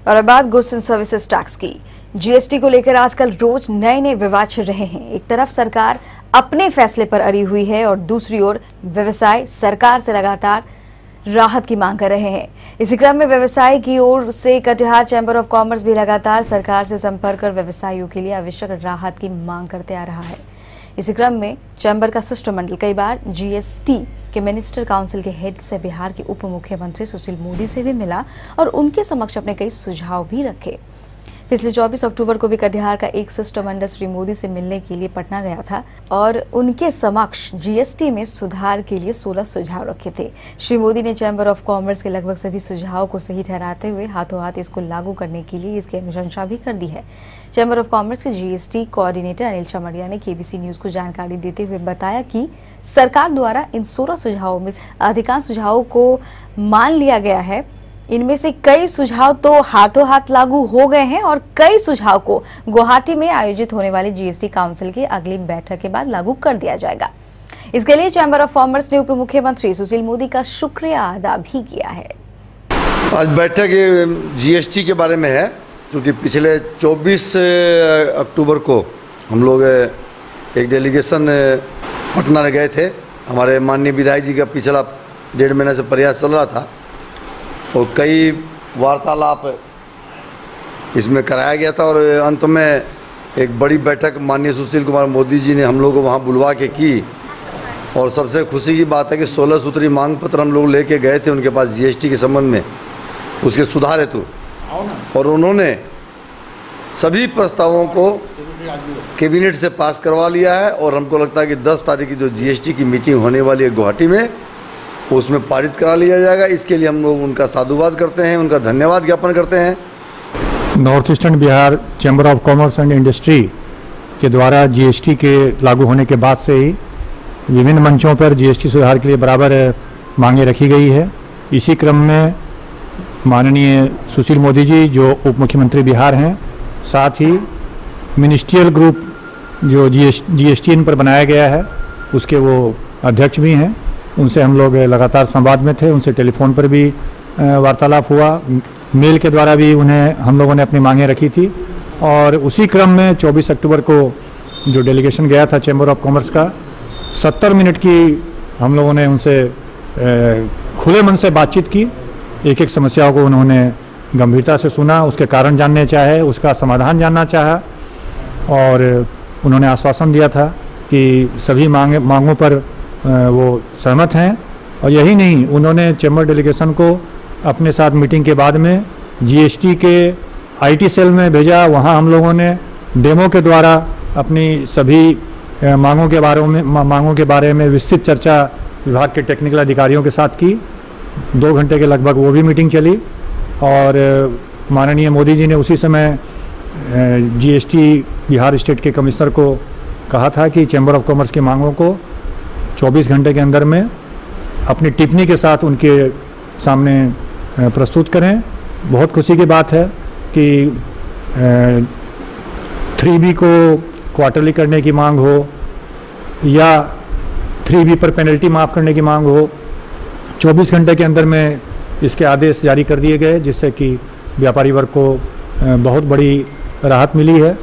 और अब बात गुड्स एंड सर्विसेज टैक्स की। जीएसटी को लेकर आजकल रोज नए नए विवाद छिड़ रहे हैं। एक तरफ सरकार अपने फैसले पर अड़ी हुई है और दूसरी ओर व्यवसाय सरकार से लगातार राहत की मांग कर रहे हैं। इसी क्रम में व्यवसाय की ओर से कटिहार चैंबर ऑफ कॉमर्स भी लगातार सरकार से संपर्क कर व्यवसायियों के लिए आवश्यक राहत की मांग करते आ रहा है। इसी क्रम में चैंबर का शिष्टमंडल कई बार जीएसटी के मिनिस्टर काउंसिल के हेड से बिहार के उप मुख्यमंत्री सुशील मोदी से भी मिला और उनके समक्ष अपने कई सुझाव भी रखे। पिछले 24 अक्टूबर को भी कटिहार का एक शिष्टमंडल श्री मोदी से मिलने के लिए पटना गया था और उनके समक्ष जीएसटी में सुधार के लिए 16 सुझाव रखे थे। श्री मोदी ने चैंबर ऑफ कॉमर्स के लगभग सभी सुझावों को सही ठहराते हुए हाथों हाथ इसको लागू करने के लिए इसकी अनुशंसा भी कर दी है। चैंबर ऑफ कॉमर्स के जीएसटी कोऑर्डिनेटर अनिल चमरिया ने केबीसी न्यूज को जानकारी देते हुए बताया कि सरकार द्वारा इन 16 सुझावों में अधिकांश सुझावों को मान लिया गया है। इनमें से कई सुझाव तो हाथों हाथ लागू हो गए हैं और कई सुझाव को गुवाहाटी में आयोजित होने वाली जीएसटी काउंसिल की अगली बैठक के बाद लागू कर दिया जाएगा। इसके लिए चैंबर ऑफ कॉमर्स ने उप मुख्यमंत्री सुशील मोदी का शुक्रिया अदा भी किया है। आज बैठक जीएसटी के बारे में है, क्योंकि पिछले 24 अक्टूबर को हम लोग एक डेलीगेशन पटना गए थे। हमारे माननीय विधायक जी का पिछला 1.5 महीने से प्रयास चल रहा था और कई वार्तालाप इसमें कराया गया था और अंत में एक बड़ी बैठक माननीय सुशील कुमार मोदी जी ने हम लोग को वहाँ बुलवा के की। और सबसे खुशी की बात है कि 16 सूत्री मांग पत्र हम लोग लेके गए थे उनके पास जीएसटी के संबंध में, उसके सुधार हेतु, और उन्होंने सभी प्रस्तावों को कैबिनेट से पास करवा लिया है। और हमको लगता है कि 10 तारीख की जो जीएसटी की मीटिंग होने वाली है गुवाहाटी में, उसमें पारित करा लिया जाएगा। इसके लिए हम लोग उनका साधुवाद करते हैं, उनका धन्यवाद ज्ञापन करते हैं। North eastern Bihar chamber of commerce and industry के द्वारा जीएसटी के लागू होने के बाद से ही विभिन्न मंचों पर जीएसटी सुधार के लिए बराबर मांगे रखी गई है। इसी क्रम में माननीय सुशील मोदी जी जो उप मुख्यमंत्री बिहार हैं, साथ ही मिनिस्ट्रियल ग्रुप जो जीएसटी इन पर बनाया गया है उसके वो अध्यक्ष भी हैं, उनसे हम लोग लगातार संवाद में थे। उनसे टेलीफोन पर भी वार्तालाप हुआ, मेल के द्वारा भी उन्हें हम लोगों ने अपनी मांगें रखी थी। और उसी क्रम में 24 अक्टूबर को जो डेलीगेशन गया था चैम्बर ऑफ कॉमर्स का, 70 मिनट की हम लोगों ने उनसे खुले मन से बातचीत की। एक एक समस्याओं को उन्होंने गंभीरता से सुना, उसके कारण जानने चाहे, उसका समाधान जानना चाहा और उन्होंने आश्वासन दिया था कि सभी मांगों पर वो सहमत हैं। और यही नहीं, उन्होंने चैम्बर डेलीगेशन को अपने साथ मीटिंग के बाद में जीएसटी के आईटी सेल में भेजा। वहाँ हम लोगों ने डेमो के द्वारा अपनी सभी मांगों के बारे में विस्तृत चर्चा विभाग के टेक्निकल अधिकारियों के साथ की। 2 घंटे के लगभग वो भी मीटिंग चली और माननीय मोदी जी ने उसी समय जीएसटी बिहार स्टेट के कमिश्नर को कहा था कि चैम्बर ऑफ कॉमर्स की मांगों को 24 घंटे के अंदर में अपनी टिप्पणी के साथ उनके सामने प्रस्तुत करें। बहुत खुशी की बात है कि 3B को क्वार्टरली करने की मांग हो या 3B पर पेनल्टी माफ़ करने की मांग हो, 24 घंटे के अंदर में इसके आदेश जारी कर दिए गए, जिससे कि व्यापारी वर्ग को बहुत बड़ी राहत मिली है।